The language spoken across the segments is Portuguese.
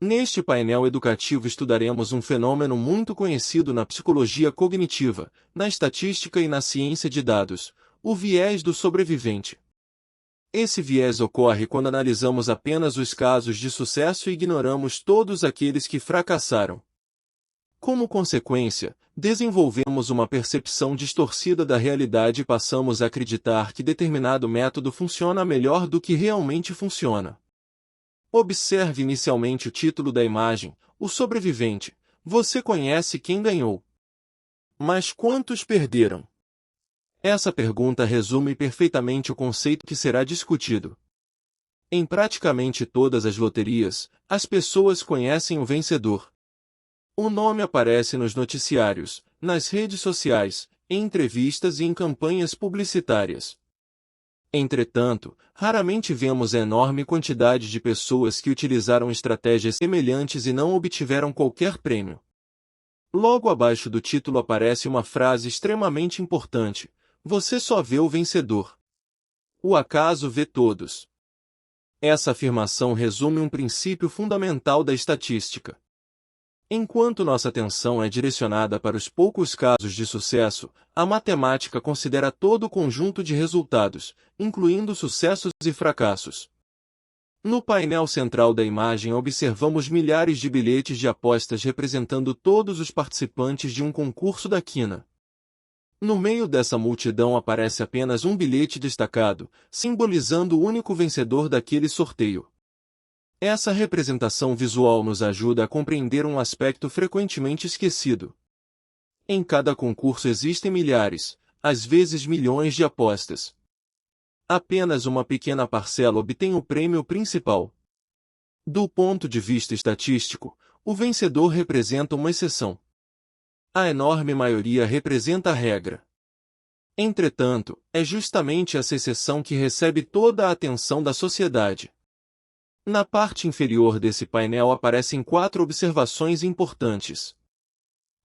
Neste painel educativo estudaremos um fenômeno muito conhecido na psicologia cognitiva, na estatística e na ciência de dados, o viés do sobrevivente. Esse viés ocorre quando analisamos apenas os casos de sucesso e ignoramos todos aqueles que fracassaram. Como consequência, desenvolvemos uma percepção distorcida da realidade e passamos a acreditar que determinado método funciona melhor do que realmente funciona. Observe inicialmente o título da imagem, o sobrevivente. Você conhece quem ganhou. Mas quantos perderam? Essa pergunta resume perfeitamente o conceito que será discutido. Em praticamente todas as loterias, as pessoas conhecem o vencedor. O nome aparece nos noticiários, nas redes sociais, em entrevistas e em campanhas publicitárias. Entretanto, raramente vemos a enorme quantidade de pessoas que utilizaram estratégias semelhantes e não obtiveram qualquer prêmio. Logo abaixo do título aparece uma frase extremamente importante: você só vê o vencedor. O acaso vê todos. Essa afirmação resume um princípio fundamental da estatística. Enquanto nossa atenção é direcionada para os poucos casos de sucesso, a matemática considera todo o conjunto de resultados, incluindo sucessos e fracassos. No painel central da imagem observamos milhares de bilhetes de apostas representando todos os participantes de um concurso da quina. No meio dessa multidão aparece apenas um bilhete destacado, simbolizando o único vencedor daquele sorteio. Essa representação visual nos ajuda a compreender um aspecto frequentemente esquecido. Em cada concurso existem milhares, às vezes milhões de apostas. Apenas uma pequena parcela obtém o prêmio principal. Do ponto de vista estatístico, o vencedor representa uma exceção. A enorme maioria representa a regra. Entretanto, é justamente essa exceção que recebe toda a atenção da sociedade. Na parte inferior desse painel aparecem 4 observações importantes.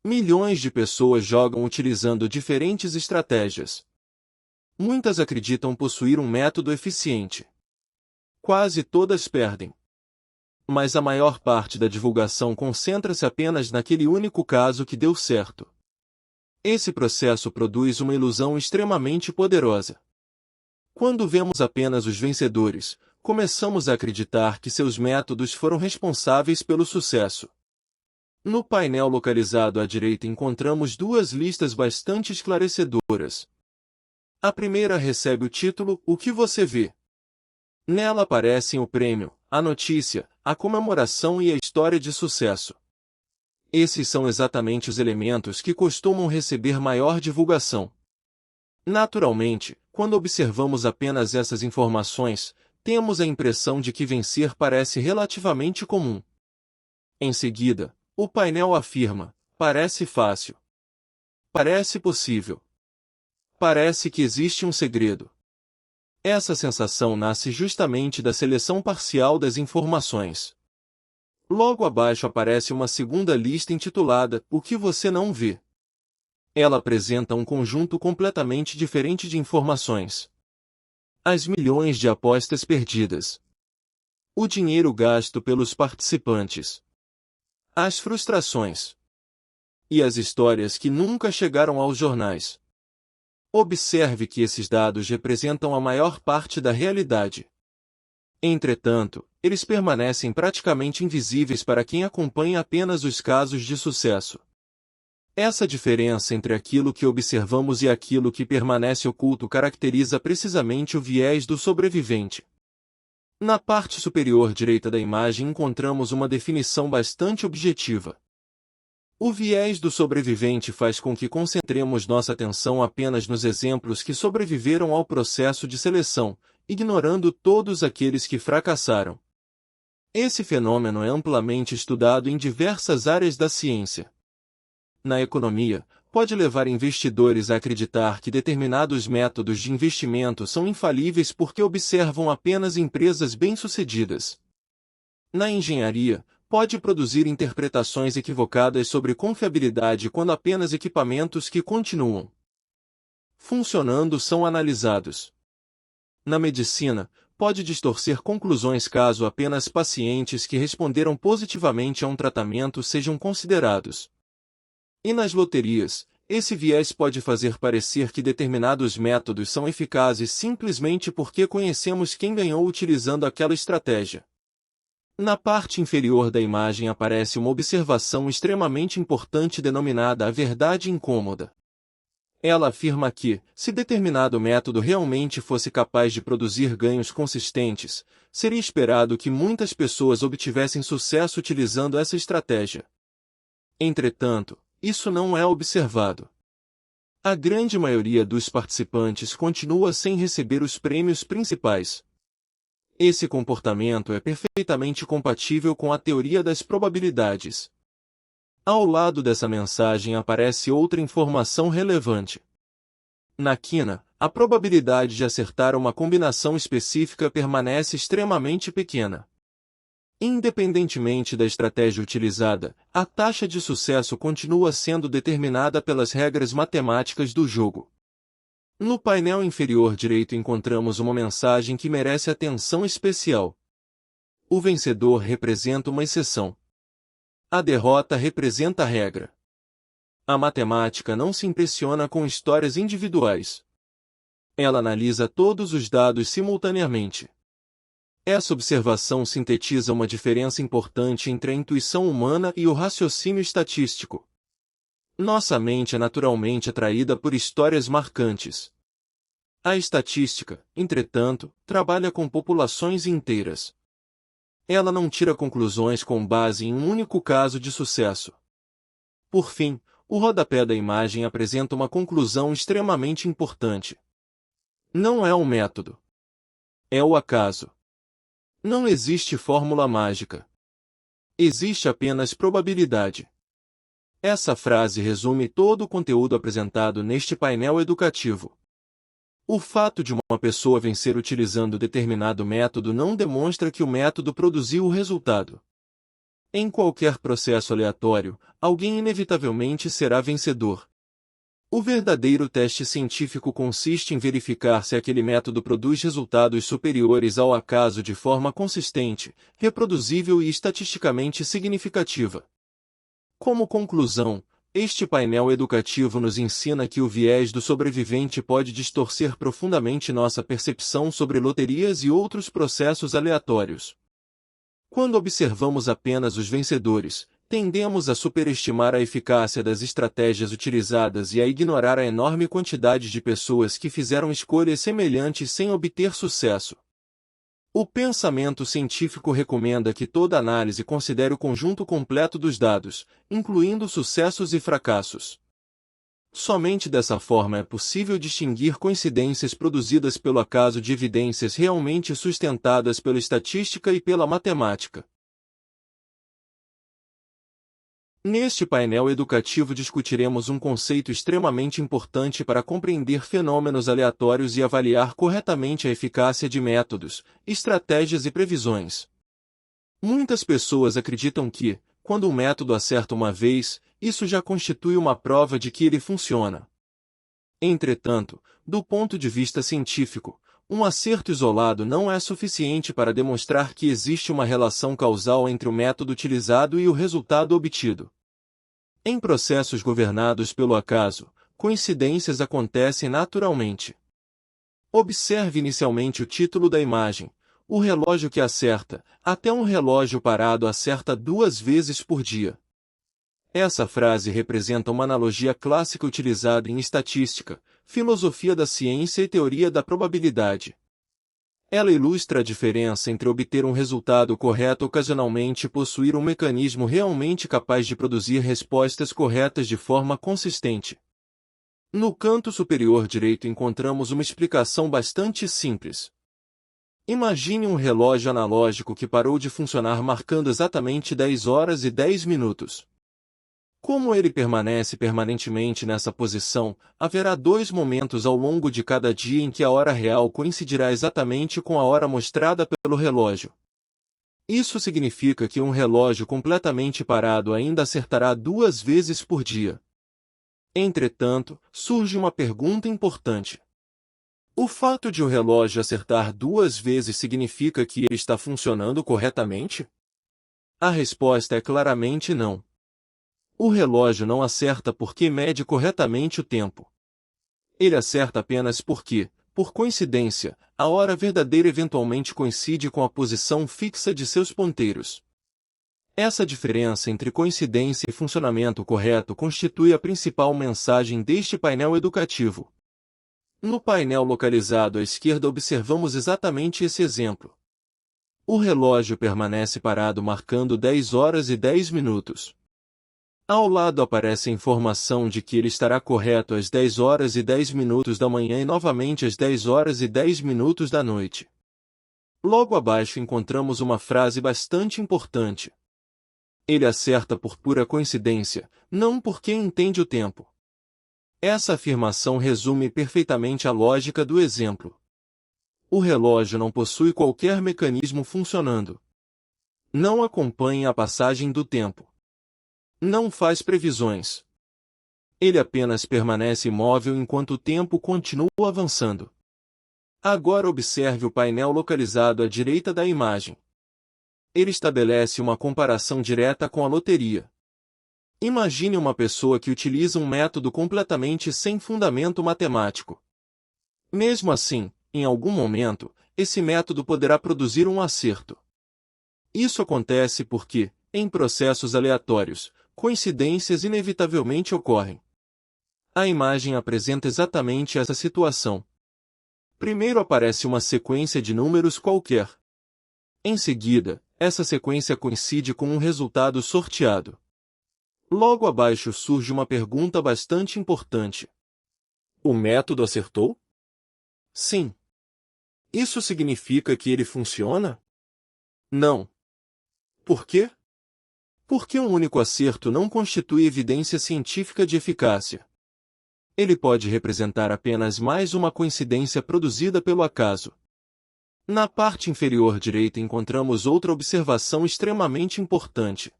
Milhões de pessoas jogam utilizando diferentes estratégias. Muitas acreditam possuir um método eficiente. Quase todas perdem. Mas a maior parte da divulgação concentra-se apenas naquele único caso que deu certo. Esse processo produz uma ilusão extremamente poderosa. Quando vemos apenas os vencedores, começamos a acreditar que seus métodos foram responsáveis pelo sucesso. No painel localizado à direita encontramos 2 listas bastante esclarecedoras. A primeira recebe o título O que você vê? Nela aparecem o prêmio, a notícia, a comemoração e a história de sucesso. Esses são exatamente os elementos que costumam receber maior divulgação. Naturalmente, quando observamos apenas essas informações, temos a impressão de que vencer parece relativamente comum. Em seguida, o painel afirma: parece fácil. Parece possível. Parece que existe um segredo. Essa sensação nasce justamente da seleção parcial das informações. Logo abaixo aparece uma segunda lista intitulada O que você não vê. Ela apresenta um conjunto completamente diferente de informações. As milhões de apostas perdidas. O dinheiro gasto pelos participantes. As frustrações. E as histórias que nunca chegaram aos jornais. Observe que esses dados representam a maior parte da realidade. Entretanto, eles permanecem praticamente invisíveis para quem acompanha apenas os casos de sucesso. Essa diferença entre aquilo que observamos e aquilo que permanece oculto caracteriza precisamente o viés do sobrevivente. Na parte superior direita da imagem encontramos uma definição bastante objetiva. O viés do sobrevivente faz com que concentremos nossa atenção apenas nos exemplos que sobreviveram ao processo de seleção, ignorando todos aqueles que fracassaram. Esse fenômeno é amplamente estudado em diversas áreas da ciência. Na economia, pode levar investidores a acreditar que determinados métodos de investimento são infalíveis porque observam apenas empresas bem-sucedidas. Na engenharia, pode produzir interpretações equivocadas sobre confiabilidade quando apenas equipamentos que continuam funcionando são analisados. Na medicina, pode distorcer conclusões caso apenas pacientes que responderam positivamente a um tratamento sejam considerados. E nas loterias, esse viés pode fazer parecer que determinados métodos são eficazes simplesmente porque conhecemos quem ganhou utilizando aquela estratégia. Na parte inferior da imagem aparece uma observação extremamente importante denominada a verdade incômoda. Ela afirma que, se determinado método realmente fosse capaz de produzir ganhos consistentes, seria esperado que muitas pessoas obtivessem sucesso utilizando essa estratégia. Entretanto, isso não é observado. A grande maioria dos participantes continua sem receber os prêmios principais. Esse comportamento é perfeitamente compatível com a teoria das probabilidades. Ao lado dessa mensagem aparece outra informação relevante. Na quina, a probabilidade de acertar uma combinação específica permanece extremamente pequena. Independentemente da estratégia utilizada, a taxa de sucesso continua sendo determinada pelas regras matemáticas do jogo. No painel inferior direito encontramos uma mensagem que merece atenção especial. O vencedor representa uma exceção. A derrota representa a regra. A matemática não se impressiona com histórias individuais. Ela analisa todos os dados simultaneamente. Essa observação sintetiza uma diferença importante entre a intuição humana e o raciocínio estatístico. Nossa mente é naturalmente atraída por histórias marcantes. A estatística, entretanto, trabalha com populações inteiras. Ela não tira conclusões com base em um único caso de sucesso. Por fim, o rodapé da imagem apresenta uma conclusão extremamente importante. Não é um método. É o acaso. Não existe fórmula mágica. Existe apenas probabilidade. Essa frase resume todo o conteúdo apresentado neste painel educativo. O fato de uma pessoa vencer utilizando determinado método não demonstra que o método produziu o resultado. Em qualquer processo aleatório, alguém inevitavelmente será vencedor. O verdadeiro teste científico consiste em verificar se aquele método produz resultados superiores ao acaso de forma consistente, reproduzível e estatisticamente significativa. Como conclusão, este painel educativo nos ensina que o viés do sobrevivente pode distorcer profundamente nossa percepção sobre loterias e outros processos aleatórios. Quando observamos apenas os vencedores, tendemos a superestimar a eficácia das estratégias utilizadas e a ignorar a enorme quantidade de pessoas que fizeram escolhas semelhantes sem obter sucesso. O pensamento científico recomenda que toda análise considere o conjunto completo dos dados, incluindo sucessos e fracassos. Somente dessa forma é possível distinguir coincidências produzidas pelo acaso de evidências realmente sustentadas pela estatística e pela matemática. Neste painel educativo discutiremos um conceito extremamente importante para compreender fenômenos aleatórios e avaliar corretamente a eficácia de métodos, estratégias e previsões. Muitas pessoas acreditam que, quando um método acerta uma vez, isso já constitui uma prova de que ele funciona. Entretanto, do ponto de vista científico, um acerto isolado não é suficiente para demonstrar que existe uma relação causal entre o método utilizado e o resultado obtido. Em processos governados pelo acaso, coincidências acontecem naturalmente. Observe inicialmente o título da imagem. O relógio que acerta, até um relógio parado acerta 2 vezes por dia. Essa frase representa uma analogia clássica utilizada em estatística, filosofia da ciência e teoria da probabilidade. Ela ilustra a diferença entre obter um resultado correto ocasionalmente e possuir um mecanismo realmente capaz de produzir respostas corretas de forma consistente. No canto superior direito encontramos uma explicação bastante simples. Imagine um relógio analógico que parou de funcionar marcando exatamente 10 horas e 10 minutos. Como ele permanece permanentemente nessa posição, haverá 2 momentos ao longo de cada dia em que a hora real coincidirá exatamente com a hora mostrada pelo relógio. Isso significa que um relógio completamente parado ainda acertará 2 vezes por dia. Entretanto, surge uma pergunta importante. O fato de o relógio acertar 2 vezes significa que ele está funcionando corretamente? A resposta é claramente não. O relógio não acerta porque mede corretamente o tempo. Ele acerta apenas porque, por coincidência, a hora verdadeira eventualmente coincide com a posição fixa de seus ponteiros. Essa diferença entre coincidência e funcionamento correto constitui a principal mensagem deste painel educativo. No painel localizado à esquerda observamos exatamente esse exemplo. O relógio permanece parado marcando 10 horas e 10 minutos. Ao lado aparece a informação de que ele estará correto às 10 horas e 10 minutos da manhã e novamente às 10 horas e 10 minutos da noite. Logo abaixo encontramos uma frase bastante importante. Ele acerta por pura coincidência, não porque entende o tempo. Essa afirmação resume perfeitamente a lógica do exemplo. O relógio não possui qualquer mecanismo funcionando. Não acompanha a passagem do tempo. Não faz previsões. Ele apenas permanece imóvel enquanto o tempo continua avançando. Agora observe o painel localizado à direita da imagem. Ele estabelece uma comparação direta com a loteria. Imagine uma pessoa que utiliza um método completamente sem fundamento matemático. Mesmo assim, em algum momento, esse método poderá produzir um acerto. Isso acontece porque, em processos aleatórios, coincidências inevitavelmente ocorrem. A imagem apresenta exatamente essa situação. Primeiro aparece uma sequência de números qualquer. Em seguida, essa sequência coincide com um resultado sorteado. Logo abaixo surge uma pergunta bastante importante. O método acertou? Sim. Isso significa que ele funciona? Não. Por quê? Porque um único acerto não constitui evidência científica de eficácia. Ele pode representar apenas mais uma coincidência produzida pelo acaso. Na parte inferior direita encontramos outra observação extremamente importante.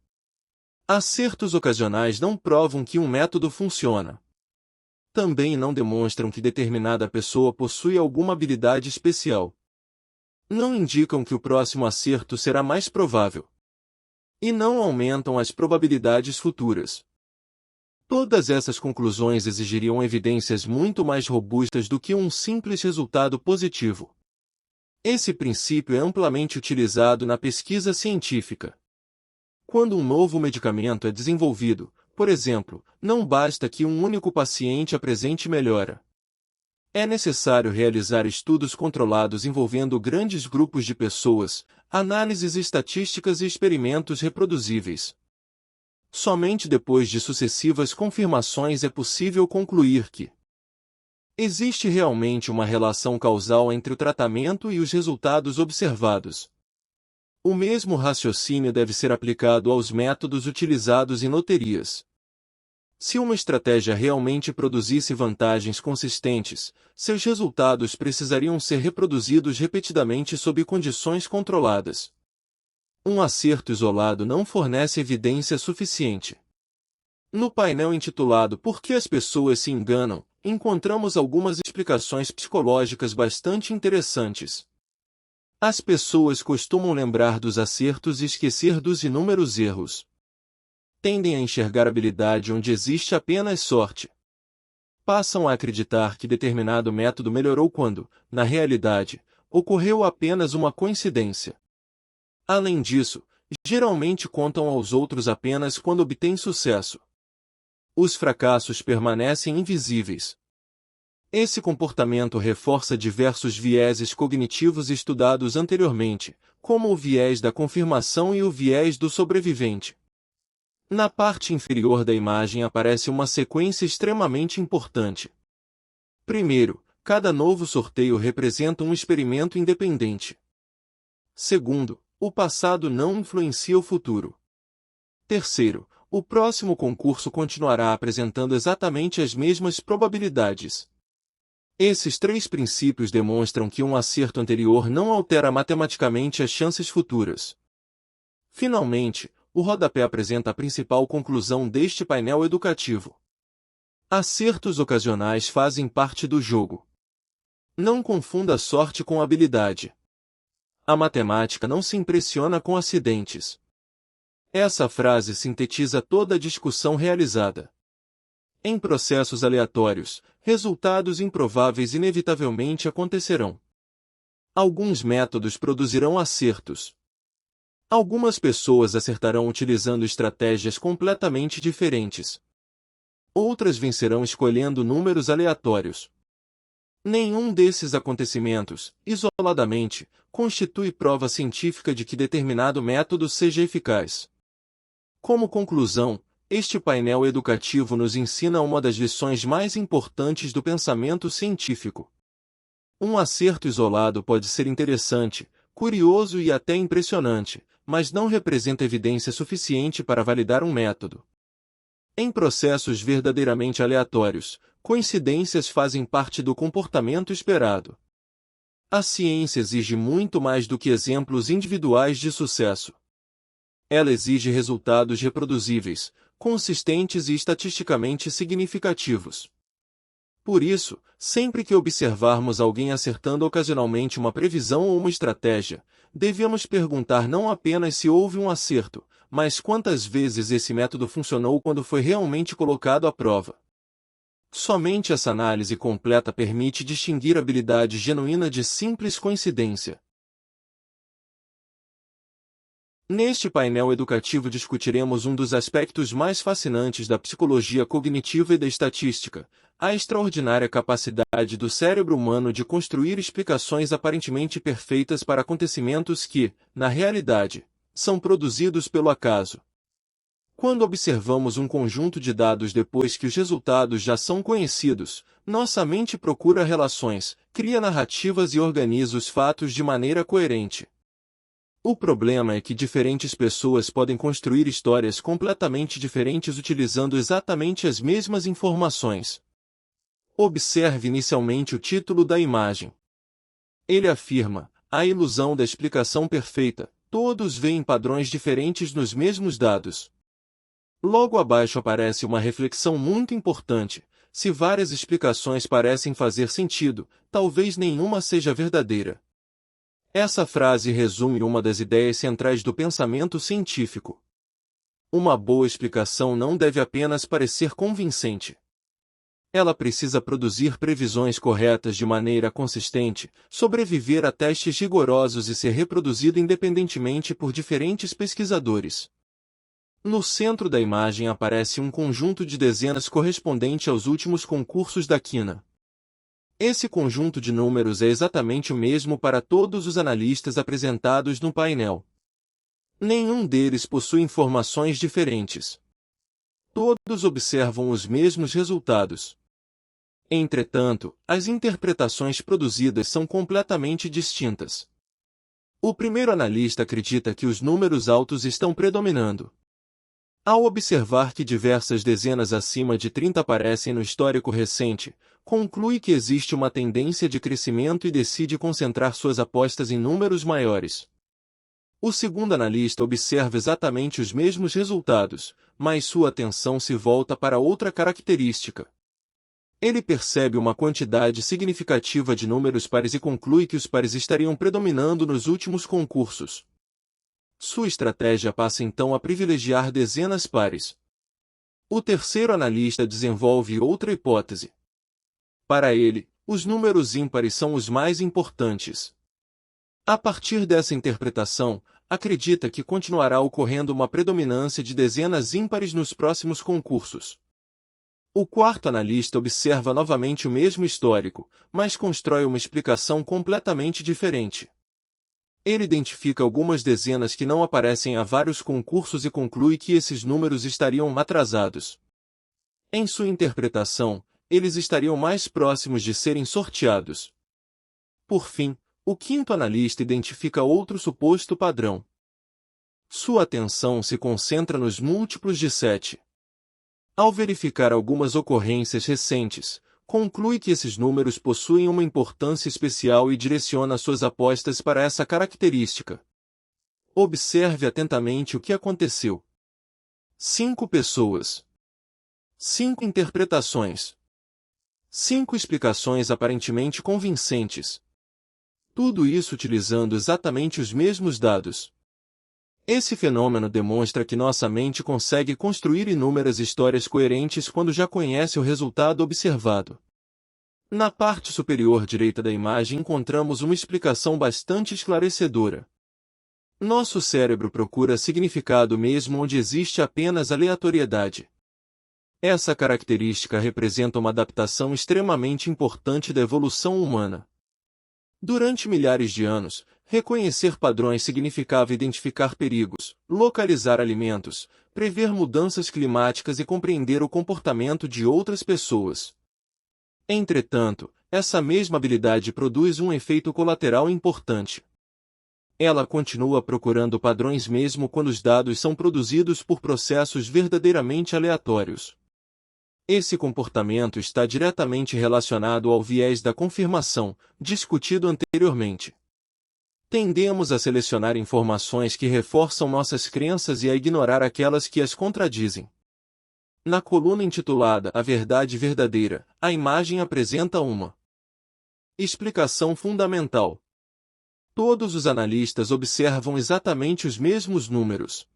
Acertos ocasionais não provam que um método funciona. Também não demonstram que determinada pessoa possui alguma habilidade especial. Não indicam que o próximo acerto será mais provável. E não aumentam as probabilidades futuras. Todas essas conclusões exigiriam evidências muito mais robustas do que um simples resultado positivo. Esse princípio é amplamente utilizado na pesquisa científica. Quando um novo medicamento é desenvolvido, por exemplo, não basta que um único paciente apresente melhora. É necessário realizar estudos controlados envolvendo grandes grupos de pessoas, análises estatísticas e experimentos reproduzíveis. Somente depois de sucessivas confirmações é possível concluir que existe realmente uma relação causal entre o tratamento e os resultados observados. O mesmo raciocínio deve ser aplicado aos métodos utilizados em loterias. Se uma estratégia realmente produzisse vantagens consistentes, seus resultados precisariam ser reproduzidos repetidamente sob condições controladas. Um acerto isolado não fornece evidência suficiente. No painel intitulado Por que as pessoas se enganam, encontramos algumas explicações psicológicas bastante interessantes. As pessoas costumam lembrar dos acertos e esquecer dos inúmeros erros. Tendem a enxergar habilidade onde existe apenas sorte. Passam a acreditar que determinado método melhorou quando, na realidade, ocorreu apenas uma coincidência. Além disso, geralmente contam aos outros apenas quando obtêm sucesso. Os fracassos permanecem invisíveis. Esse comportamento reforça diversos vieses cognitivos estudados anteriormente, como o viés da confirmação e o viés do sobrevivente. Na parte inferior da imagem aparece uma sequência extremamente importante. Primeiro, cada novo sorteio representa um experimento independente. Segundo, o passado não influencia o futuro. Terceiro, o próximo concurso continuará apresentando exatamente as mesmas probabilidades. Esses 3 princípios demonstram que um acerto anterior não altera matematicamente as chances futuras. Finalmente, o rodapé apresenta a principal conclusão deste painel educativo. Acertos ocasionais fazem parte do jogo. Não confunda sorte com habilidade. A matemática não se impressiona com acidentes. Essa frase sintetiza toda a discussão realizada. Em processos aleatórios, resultados improváveis inevitavelmente acontecerão. Alguns métodos produzirão acertos. Algumas pessoas acertarão utilizando estratégias completamente diferentes. Outras vencerão escolhendo números aleatórios. Nenhum desses acontecimentos, isoladamente, constitui prova científica de que determinado método seja eficaz. Como conclusão, este painel educativo nos ensina uma das lições mais importantes do pensamento científico. Um acerto isolado pode ser interessante, curioso e até impressionante, mas não representa evidência suficiente para validar um método. Em processos verdadeiramente aleatórios, coincidências fazem parte do comportamento esperado. A ciência exige muito mais do que exemplos individuais de sucesso. Ela exige resultados reproduzíveis, consistentes e estatisticamente significativos. Por isso, sempre que observarmos alguém acertando ocasionalmente uma previsão ou uma estratégia, devemos perguntar não apenas se houve um acerto, mas quantas vezes esse método funcionou quando foi realmente colocado à prova. Somente essa análise completa permite distinguir habilidade genuína de simples coincidência. Neste painel educativo discutiremos um dos aspectos mais fascinantes da psicologia cognitiva e da estatística, a extraordinária capacidade do cérebro humano de construir explicações aparentemente perfeitas para acontecimentos que, na realidade, são produzidos pelo acaso. Quando observamos um conjunto de dados depois que os resultados já são conhecidos, nossa mente procura relações, cria narrativas e organiza os fatos de maneira coerente. O problema é que diferentes pessoas podem construir histórias completamente diferentes utilizando exatamente as mesmas informações. Observe inicialmente o título da imagem. Ele afirma: a ilusão da explicação perfeita. Todos veem padrões diferentes nos mesmos dados. Logo abaixo aparece uma reflexão muito importante. Se várias explicações parecem fazer sentido, talvez nenhuma seja verdadeira. Essa frase resume uma das ideias centrais do pensamento científico. Uma boa explicação não deve apenas parecer convincente. Ela precisa produzir previsões corretas de maneira consistente, sobreviver a testes rigorosos e ser reproduzida independentemente por diferentes pesquisadores. No centro da imagem aparece um conjunto de dezenas correspondente aos últimos concursos da quina. Esse conjunto de números é exatamente o mesmo para todos os analistas apresentados no painel. Nenhum deles possui informações diferentes. Todos observam os mesmos resultados. Entretanto, as interpretações produzidas são completamente distintas. O primeiro analista acredita que os números altos estão predominando. Ao observar que diversas dezenas acima de 30 aparecem no histórico recente, conclui que existe uma tendência de crescimento e decide concentrar suas apostas em números maiores. O segundo analista observa exatamente os mesmos resultados, mas sua atenção se volta para outra característica. Ele percebe uma quantidade significativa de números pares e conclui que os pares estariam predominando nos últimos concursos. Sua estratégia passa então a privilegiar dezenas pares. O terceiro analista desenvolve outra hipótese. Para ele, os números ímpares são os mais importantes. A partir dessa interpretação, acredita que continuará ocorrendo uma predominância de dezenas ímpares nos próximos concursos. O quarto analista observa novamente o mesmo histórico, mas constrói uma explicação completamente diferente. Ele identifica algumas dezenas que não aparecem há vários concursos e conclui que esses números estariam atrasados. Em sua interpretação, eles estariam mais próximos de serem sorteados. Por fim, o quinto analista identifica outro suposto padrão. Sua atenção se concentra nos múltiplos de 7. Ao verificar algumas ocorrências recentes, conclui que esses números possuem uma importância especial e direciona suas apostas para essa característica. Observe atentamente o que aconteceu. 5 pessoas. 5 interpretações. 5 explicações aparentemente convincentes. Tudo isso utilizando exatamente os mesmos dados. Esse fenômeno demonstra que nossa mente consegue construir inúmeras histórias coerentes quando já conhece o resultado observado. Na parte superior direita da imagem encontramos uma explicação bastante esclarecedora. Nosso cérebro procura significado mesmo onde existe apenas aleatoriedade. Essa característica representa uma adaptação extremamente importante da evolução humana. Durante milhares de anos, reconhecer padrões significava identificar perigos, localizar alimentos, prever mudanças climáticas e compreender o comportamento de outras pessoas. Entretanto, essa mesma habilidade produz um efeito colateral importante. Ela continua procurando padrões mesmo quando os dados são produzidos por processos verdadeiramente aleatórios. Esse comportamento está diretamente relacionado ao viés da confirmação, discutido anteriormente. Tendemos a selecionar informações que reforçam nossas crenças e a ignorar aquelas que as contradizem. Na coluna intitulada A Verdade Verdadeira, a imagem apresenta uma explicação fundamental. Todos os analistas observam exatamente os mesmos números.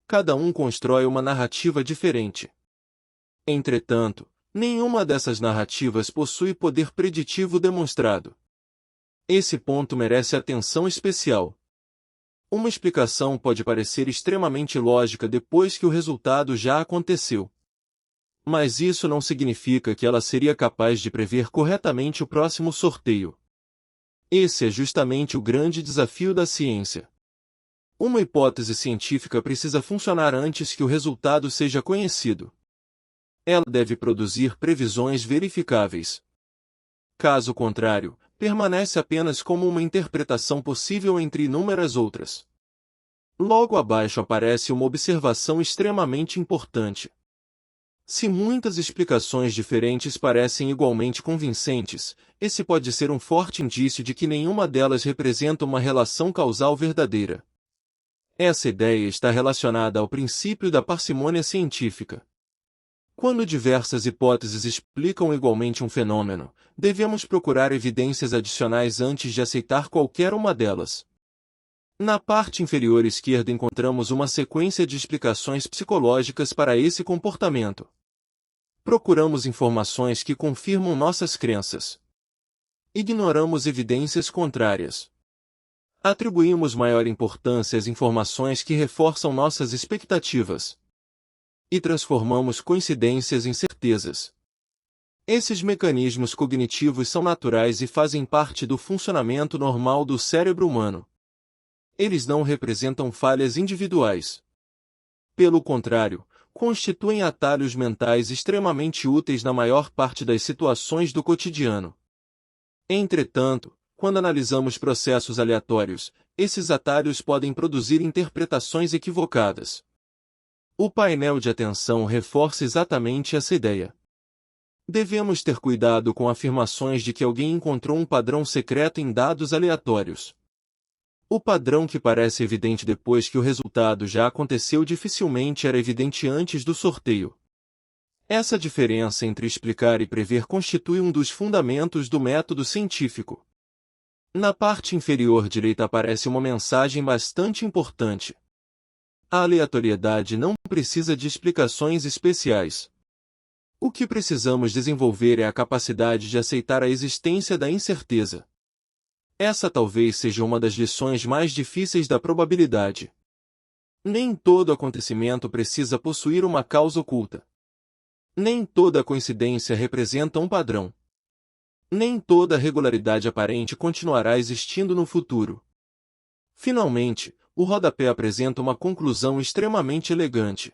Cada um constrói uma narrativa diferente. Entretanto, nenhuma dessas narrativas possui poder preditivo demonstrado. Esse ponto merece atenção especial. Uma explicação pode parecer extremamente lógica depois que o resultado já aconteceu. Mas isso não significa que ela seria capaz de prever corretamente o próximo sorteio. Esse é justamente o grande desafio da ciência. Uma hipótese científica precisa funcionar antes que o resultado seja conhecido. Ela deve produzir previsões verificáveis. Caso contrário, permanece apenas como uma interpretação possível entre inúmeras outras. Logo abaixo aparece uma observação extremamente importante. Se muitas explicações diferentes parecem igualmente convincentes, esse pode ser um forte indício de que nenhuma delas representa uma relação causal verdadeira. Essa ideia está relacionada ao princípio da parcimônia científica. Quando diversas hipóteses explicam igualmente um fenômeno, devemos procurar evidências adicionais antes de aceitar qualquer uma delas. Na parte inferior esquerda encontramos uma sequência de explicações psicológicas para esse comportamento. Procuramos informações que confirmam nossas crenças. Ignoramos evidências contrárias. Atribuímos maior importância às informações que reforçam nossas expectativas. E transformamos coincidências em certezas. Esses mecanismos cognitivos são naturais e fazem parte do funcionamento normal do cérebro humano. Eles não representam falhas individuais. Pelo contrário, constituem atalhos mentais extremamente úteis na maior parte das situações do cotidiano. Entretanto, quando analisamos processos aleatórios, esses atalhos podem produzir interpretações equivocadas. O painel de atenção reforça exatamente essa ideia. Devemos ter cuidado com afirmações de que alguém encontrou um padrão secreto em dados aleatórios. O padrão que parece evidente depois que o resultado já aconteceu dificilmente era evidente antes do sorteio. Essa diferença entre explicar e prever constitui um dos fundamentos do método científico. Na parte inferior direita aparece uma mensagem bastante importante. A aleatoriedade não precisa de explicações especiais. O que precisamos desenvolver é a capacidade de aceitar a existência da incerteza. Essa talvez seja uma das lições mais difíceis da probabilidade. Nem todo acontecimento precisa possuir uma causa oculta. Nem toda coincidência representa um padrão. Nem toda regularidade aparente continuará existindo no futuro. Finalmente, o rodapé apresenta uma conclusão extremamente elegante.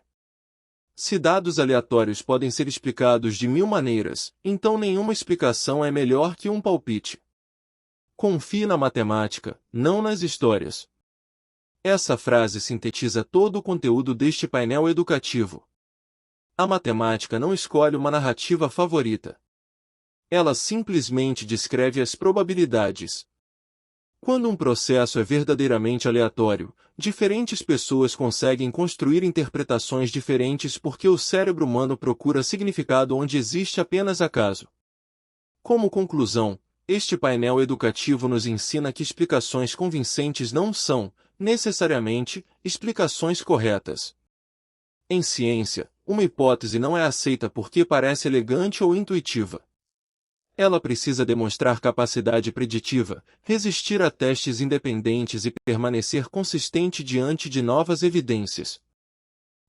Se dados aleatórios podem ser explicados de 1000 maneiras, então nenhuma explicação é melhor que um palpite. Confie na matemática, não nas histórias. Essa frase sintetiza todo o conteúdo deste painel educativo. A matemática não escolhe uma narrativa favorita. Ela simplesmente descreve as probabilidades. Quando um processo é verdadeiramente aleatório, diferentes pessoas conseguem construir interpretações diferentes porque o cérebro humano procura significado onde existe apenas acaso. Como conclusão, este painel educativo nos ensina que explicações convincentes não são, necessariamente, explicações corretas. Em ciência, uma hipótese não é aceita porque parece elegante ou intuitiva. Ela precisa demonstrar capacidade preditiva, resistir a testes independentes e permanecer consistente diante de novas evidências.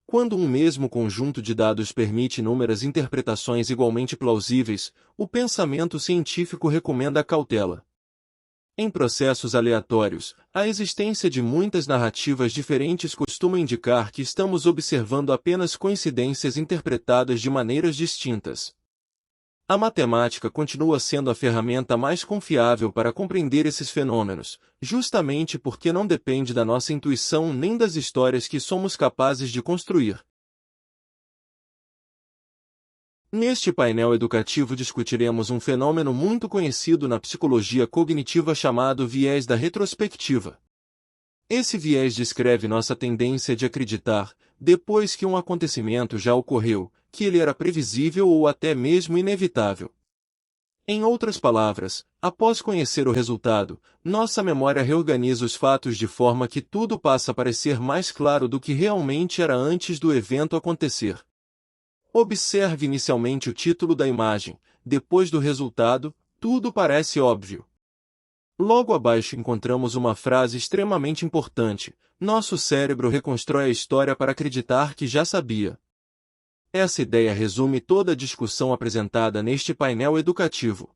Quando um mesmo conjunto de dados permite inúmeras interpretações igualmente plausíveis, o pensamento científico recomenda a cautela. Em processos aleatórios, a existência de muitas narrativas diferentes costuma indicar que estamos observando apenas coincidências interpretadas de maneiras distintas. A matemática continua sendo a ferramenta mais confiável para compreender esses fenômenos, justamente porque não depende da nossa intuição nem das histórias que somos capazes de construir. Neste painel educativo discutiremos um fenômeno muito conhecido na psicologia cognitiva chamado viés da retrospectiva. Esse viés descreve nossa tendência de acreditar, depois que um acontecimento já ocorreu, que ele era previsível ou até mesmo inevitável. Em outras palavras, após conhecer o resultado, nossa memória reorganiza os fatos de forma que tudo passa a parecer mais claro do que realmente era antes do evento acontecer. Observe inicialmente o título da imagem, depois do resultado, tudo parece óbvio. Logo abaixo encontramos uma frase extremamente importante: nosso cérebro reconstrói a história para acreditar que já sabia. Essa ideia resume toda a discussão apresentada neste painel educativo.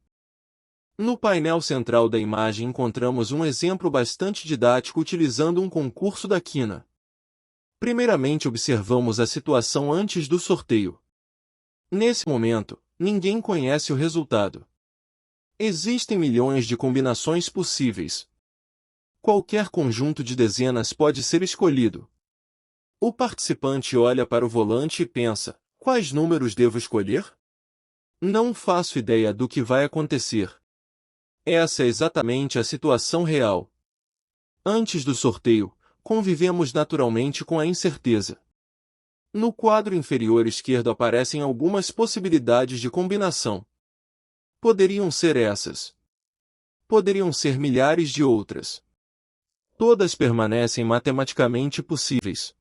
No painel central da imagem encontramos um exemplo bastante didático utilizando um concurso da quina. Primeiramente observamos a situação antes do sorteio. Nesse momento, ninguém conhece o resultado. Existem milhões de combinações possíveis. Qualquer conjunto de dezenas pode ser escolhido. O participante olha para o volante e pensa: quais números devo escolher? Não faço ideia do que vai acontecer. Essa é exatamente a situação real. Antes do sorteio, convivemos naturalmente com a incerteza. No quadro inferior esquerdo aparecem algumas possibilidades de combinação. Poderiam ser essas. Poderiam ser milhares de outras. Todas permanecem matematicamente possíveis.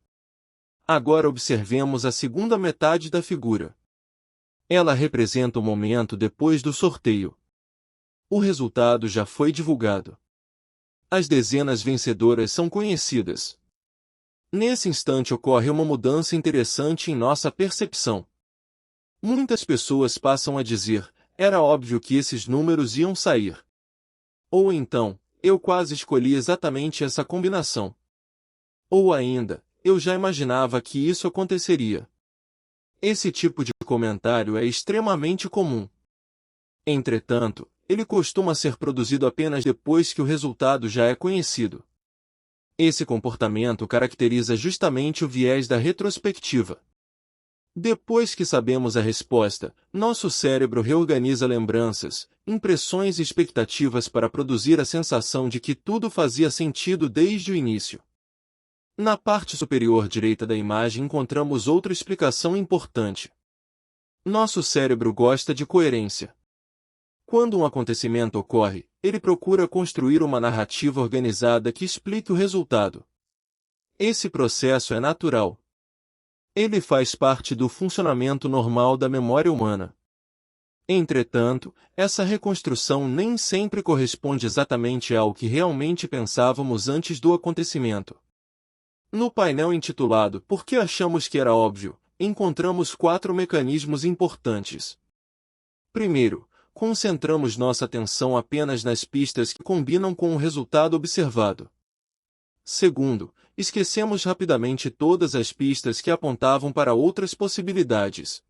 Agora observemos a segunda metade da figura. Ela representa o momento depois do sorteio. O resultado já foi divulgado. As dezenas vencedoras são conhecidas. Nesse instante ocorre uma mudança interessante em nossa percepção. Muitas pessoas passam a dizer: era óbvio que esses números iam sair. Ou então, eu quase escolhi exatamente essa combinação. Ou ainda, eu já imaginava que isso aconteceria. Esse tipo de comentário é extremamente comum. Entretanto, ele costuma ser produzido apenas depois que o resultado já é conhecido. Esse comportamento caracteriza justamente o viés da retrospectiva. Depois que sabemos a resposta, nosso cérebro reorganiza lembranças, impressões e expectativas para produzir a sensação de que tudo fazia sentido desde o início. Na parte superior direita da imagem encontramos outra explicação importante. Nosso cérebro gosta de coerência. Quando um acontecimento ocorre, ele procura construir uma narrativa organizada que explique o resultado. Esse processo é natural. Ele faz parte do funcionamento normal da memória humana. Entretanto, essa reconstrução nem sempre corresponde exatamente ao que realmente pensávamos antes do acontecimento. No painel intitulado "Por que achamos que era óbvio?", encontramos 4 mecanismos importantes. Primeiro, concentramos nossa atenção apenas nas pistas que combinam com o resultado observado. Segundo, esquecemos rapidamente todas as pistas que apontavam para outras possibilidades.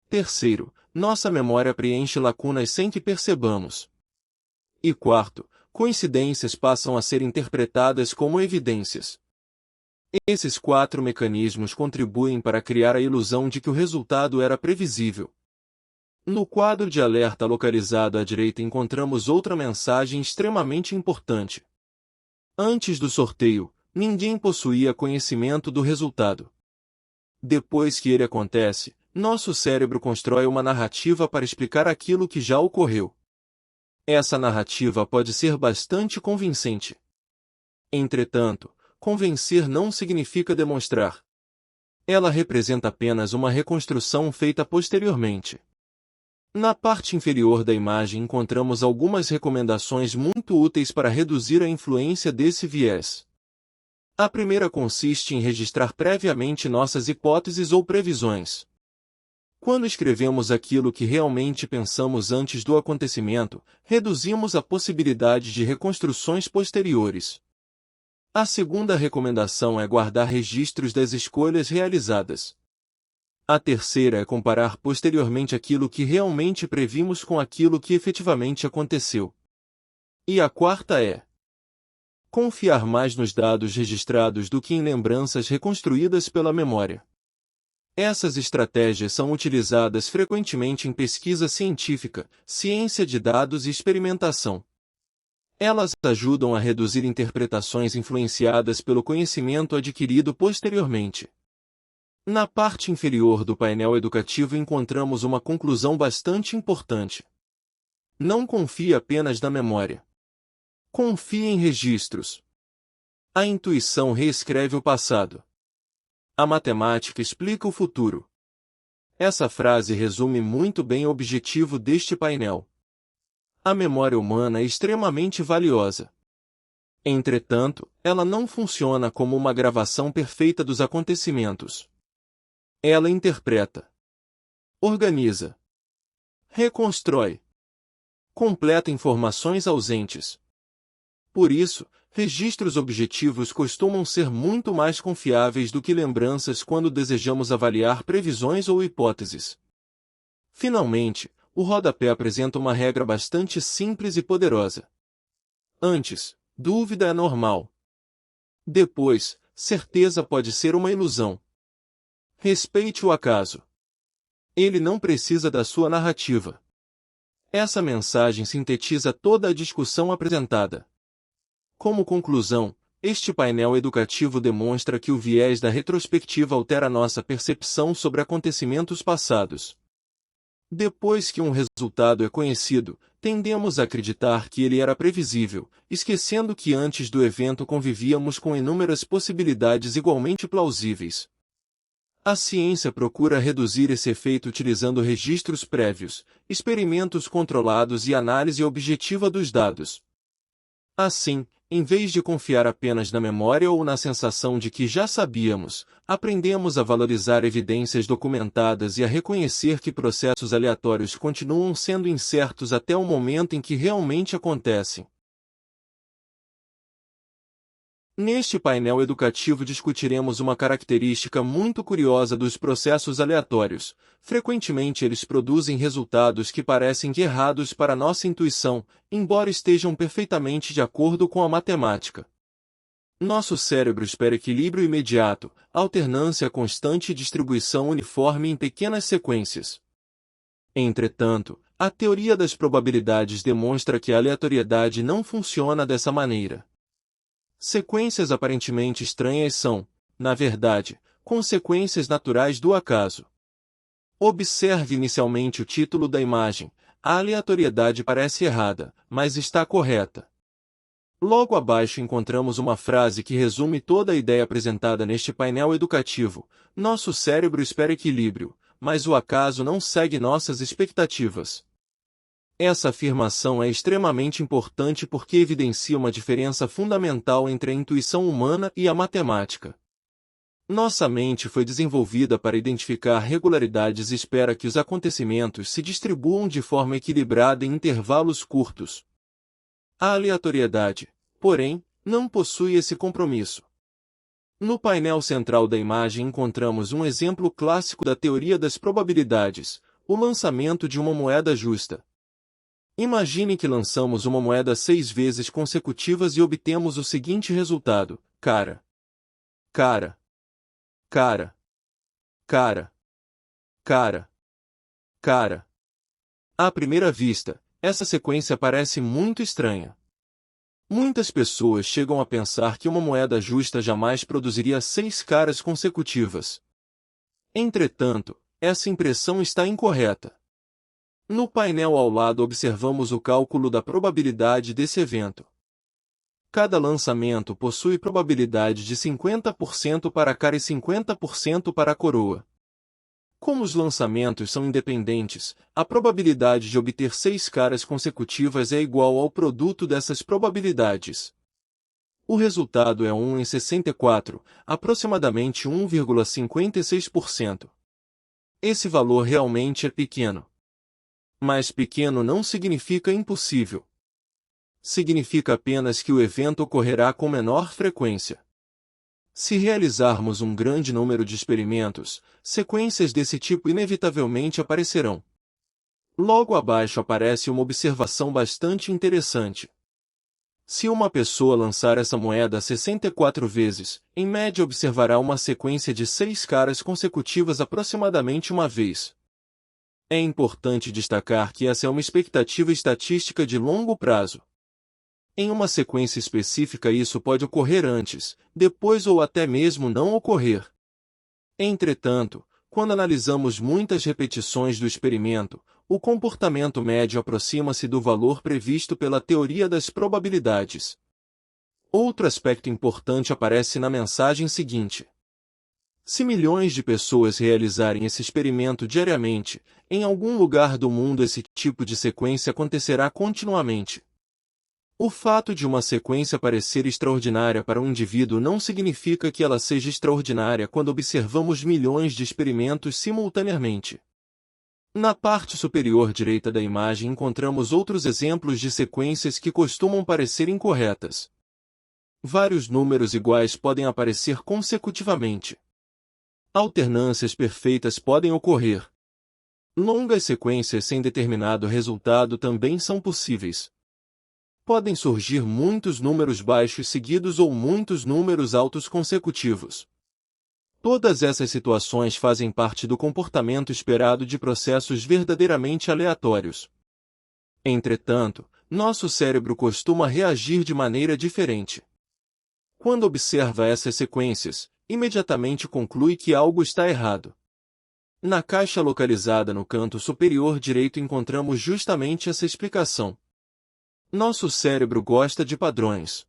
Terceiro, nossa memória preenche lacunas sem que percebamos. E quarto, coincidências passam a ser interpretadas como evidências. Esses 4 mecanismos contribuem para criar a ilusão de que o resultado era previsível. No quadro de alerta localizado à direita encontramos outra mensagem extremamente importante. Antes do sorteio, ninguém possuía conhecimento do resultado. Depois que ele acontece, Nosso cérebro constrói uma narrativa para explicar aquilo que já ocorreu. Essa narrativa pode ser bastante convincente. Entretanto, convencer não significa demonstrar. Ela representa apenas uma reconstrução feita posteriormente. Na parte inferior da imagem encontramos algumas recomendações muito úteis para reduzir a influência desse viés. A primeira consiste em registrar previamente nossas hipóteses ou previsões. Quando escrevemos aquilo que realmente pensamos antes do acontecimento, reduzimos a possibilidade de reconstruções posteriores. A segunda recomendação é guardar registros das escolhas realizadas. A terceira é comparar posteriormente aquilo que realmente previmos com aquilo que efetivamente aconteceu. E a quarta é confiar mais nos dados registrados do que em lembranças reconstruídas pela memória. Essas estratégias são utilizadas frequentemente em pesquisa científica, ciência de dados e experimentação. Elas ajudam a reduzir interpretações influenciadas pelo conhecimento adquirido posteriormente. Na parte inferior do painel educativo encontramos uma conclusão bastante importante. Não confie apenas na memória. Confie em registros. A intuição reescreve o passado. A matemática explica o futuro. Essa frase resume muito bem o objetivo deste painel. A memória humana é extremamente valiosa. Entretanto, ela não funciona como uma gravação perfeita dos acontecimentos. Ela interpreta, organiza, reconstrói, completa informações ausentes. Por isso, registros objetivos costumam ser muito mais confiáveis do que lembranças quando desejamos avaliar previsões ou hipóteses. Finalmente, o rodapé apresenta uma regra bastante simples e poderosa. Antes, dúvida é normal. Depois, certeza pode ser uma ilusão. Respeite o acaso. Ele não precisa da sua narrativa. Essa mensagem sintetiza toda a discussão apresentada. Como conclusão, este painel educativo demonstra que o viés da retrospectiva altera nossa percepção sobre acontecimentos passados. Depois que um resultado é conhecido, tendemos a acreditar que ele era previsível, esquecendo que antes do evento convivíamos com inúmeras possibilidades igualmente plausíveis. A ciência procura reduzir esse efeito utilizando registros prévios, experimentos controlados e análise objetiva dos dados. Assim, em vez de confiar apenas na memória ou na sensação de que já sabíamos, aprendemos a valorizar evidências documentadas e a reconhecer que processos aleatórios continuam sendo incertos até o momento em que realmente acontecem. Neste painel educativo discutiremos uma característica muito curiosa dos processos aleatórios. Frequentemente eles produzem resultados que parecem errados para nossa intuição, embora estejam perfeitamente de acordo com a matemática. Nosso cérebro espera equilíbrio imediato, alternância constante e distribuição uniforme em pequenas sequências. Entretanto, a teoria das probabilidades demonstra que a aleatoriedade não funciona dessa maneira. Sequências aparentemente estranhas são, na verdade, consequências naturais do acaso. Observe inicialmente o título da imagem. A aleatoriedade parece errada, mas está correta. Logo abaixo encontramos uma frase que resume toda a ideia apresentada neste painel educativo. Nosso cérebro espera equilíbrio, mas o acaso não segue nossas expectativas. Essa afirmação é extremamente importante porque evidencia uma diferença fundamental entre a intuição humana e a matemática. Nossa mente foi desenvolvida para identificar regularidades e espera que os acontecimentos se distribuam de forma equilibrada em intervalos curtos. A aleatoriedade, porém, não possui esse compromisso. No painel central da imagem encontramos um exemplo clássico da teoria das probabilidades, o lançamento de uma moeda justa. Imagine que lançamos uma moeda 6 vezes consecutivas e obtemos o seguinte resultado: cara, cara, cara, cara, cara, cara. À primeira vista, essa sequência parece muito estranha. Muitas pessoas chegam a pensar que uma moeda justa jamais produziria 6 caras consecutivas. Entretanto, essa impressão está incorreta. No painel ao lado observamos o cálculo da probabilidade desse evento. Cada lançamento possui probabilidade de 50% para a cara e 50% para a coroa. Como os lançamentos são independentes, a probabilidade de obter 6 caras consecutivas é igual ao produto dessas probabilidades. O resultado é 1 em 64, aproximadamente 1,56%. Esse valor realmente é pequeno. Mas pequeno não significa impossível. Significa apenas que o evento ocorrerá com menor frequência. Se realizarmos um grande número de experimentos, sequências desse tipo inevitavelmente aparecerão. Logo abaixo aparece uma observação bastante interessante. Se uma pessoa lançar essa moeda 64 vezes, em média observará uma sequência de 6 caras consecutivas aproximadamente uma vez. É importante destacar que essa é uma expectativa estatística de longo prazo. Em uma sequência específica isso pode ocorrer antes, depois ou até mesmo não ocorrer. Entretanto, quando analisamos muitas repetições do experimento, o comportamento médio aproxima-se do valor previsto pela teoria das probabilidades. Outro aspecto importante aparece na mensagem seguinte. Se milhões de pessoas realizarem esse experimento diariamente, em algum lugar do mundo esse tipo de sequência acontecerá continuamente. O fato de uma sequência parecer extraordinária para um indivíduo não significa que ela seja extraordinária quando observamos milhões de experimentos simultaneamente. Na parte superior direita da imagem encontramos outros exemplos de sequências que costumam parecer incorretas. Vários números iguais podem aparecer consecutivamente. Alternâncias perfeitas podem ocorrer. Longas sequências sem determinado resultado também são possíveis. Podem surgir muitos números baixos seguidos ou muitos números altos consecutivos. Todas essas situações fazem parte do comportamento esperado de processos verdadeiramente aleatórios. Entretanto, nosso cérebro costuma reagir de maneira diferente. Quando observa essas sequências, imediatamente conclui que algo está errado. Na caixa localizada no canto superior direito encontramos justamente essa explicação. Nosso cérebro gosta de padrões.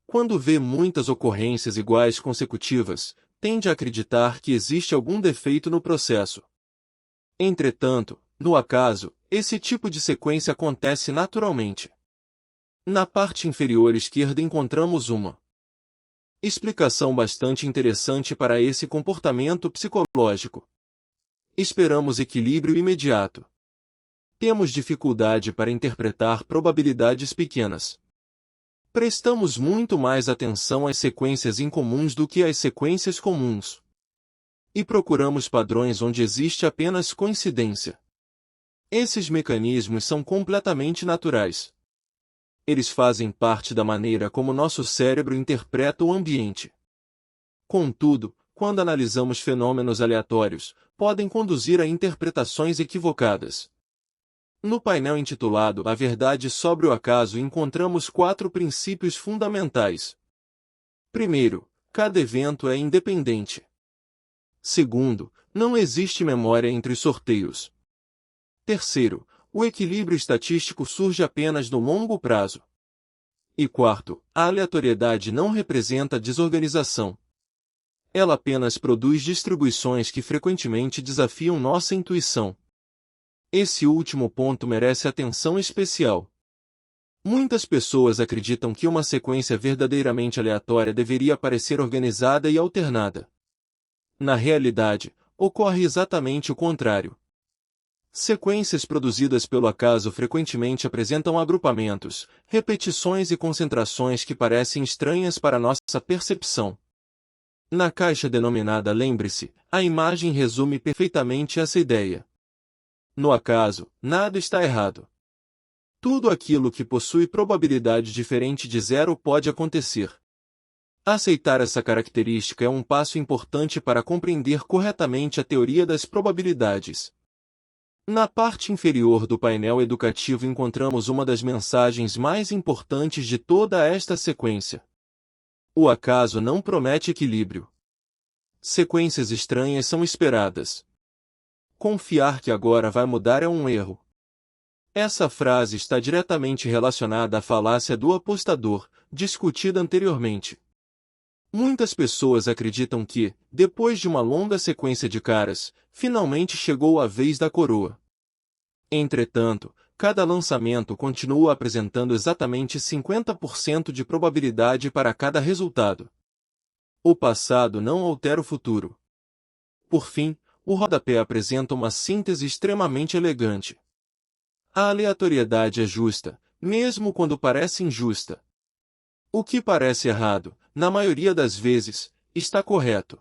Quando vê muitas ocorrências iguais consecutivas, tende a acreditar que existe algum defeito no processo. Entretanto, no acaso, esse tipo de sequência acontece naturalmente. Na parte inferior esquerda encontramos uma explicação bastante interessante para esse comportamento psicológico. Esperamos equilíbrio imediato. Temos dificuldade para interpretar probabilidades pequenas. Prestamos muito mais atenção às sequências incomuns do que às sequências comuns. E procuramos padrões onde existe apenas coincidência. Esses mecanismos são completamente naturais. Eles fazem parte da maneira como nosso cérebro interpreta o ambiente. Contudo, quando analisamos fenômenos aleatórios, podem conduzir a interpretações equivocadas. No painel intitulado A Verdade sobre o Acaso encontramos 4 princípios fundamentais. Primeiro, cada evento é independente. Segundo, não existe memória entre os sorteios. Terceiro, o equilíbrio estatístico surge apenas no longo prazo. E quarto, a aleatoriedade não representa desorganização. Ela apenas produz distribuições que frequentemente desafiam nossa intuição. Esse último ponto merece atenção especial. Muitas pessoas acreditam que uma sequência verdadeiramente aleatória deveria parecer organizada e alternada. Na realidade, ocorre exatamente o contrário. Sequências produzidas pelo acaso frequentemente apresentam agrupamentos, repetições e concentrações que parecem estranhas para nossa percepção. Na caixa denominada Lembre-se, a imagem resume perfeitamente essa ideia. No acaso, nada está errado. Tudo aquilo que possui probabilidade diferente de zero pode acontecer. Aceitar essa característica é um passo importante para compreender corretamente a teoria das probabilidades. Na parte inferior do painel educativo encontramos uma das mensagens mais importantes de toda esta sequência. O acaso não promete equilíbrio. Sequências estranhas são esperadas. confiar que agora vai mudar é um erro. Essa frase está diretamente relacionada à falácia do apostador, discutida anteriormente. Muitas pessoas acreditam que, depois de uma longa sequência de caras, finalmente chegou a vez da coroa. Entretanto, cada lançamento continua apresentando exatamente 50% de probabilidade para cada resultado. O passado não altera o futuro. Por fim, o rodapé apresenta uma síntese extremamente elegante. A aleatoriedade é justa, mesmo quando parece injusta. O que parece errado, na maioria das vezes, está correto.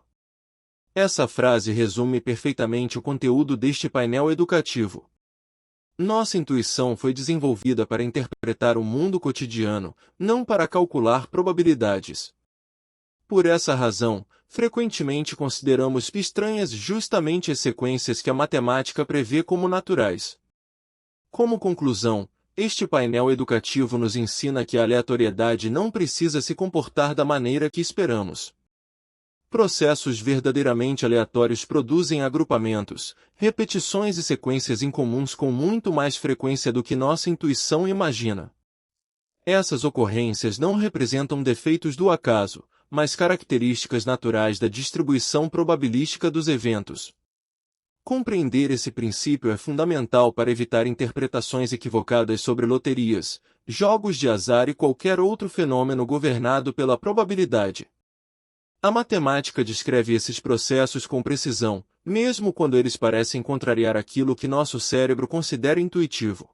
Essa frase resume perfeitamente o conteúdo deste painel educativo. Nossa intuição foi desenvolvida para interpretar o mundo cotidiano, não para calcular probabilidades. Por essa razão, frequentemente consideramos estranhas justamente as sequências que a matemática prevê como naturais. Como conclusão, este painel educativo nos ensina que a aleatoriedade não precisa se comportar da maneira que esperamos. Processos verdadeiramente aleatórios produzem agrupamentos, repetições e sequências incomuns com muito mais frequência do que nossa intuição imagina. Essas ocorrências não representam defeitos do acaso, mas características naturais da distribuição probabilística dos eventos. Compreender esse princípio é fundamental para evitar interpretações equivocadas sobre loterias, jogos de azar e qualquer outro fenômeno governado pela probabilidade. A matemática descreve esses processos com precisão, mesmo quando eles parecem contrariar aquilo que nosso cérebro considera intuitivo.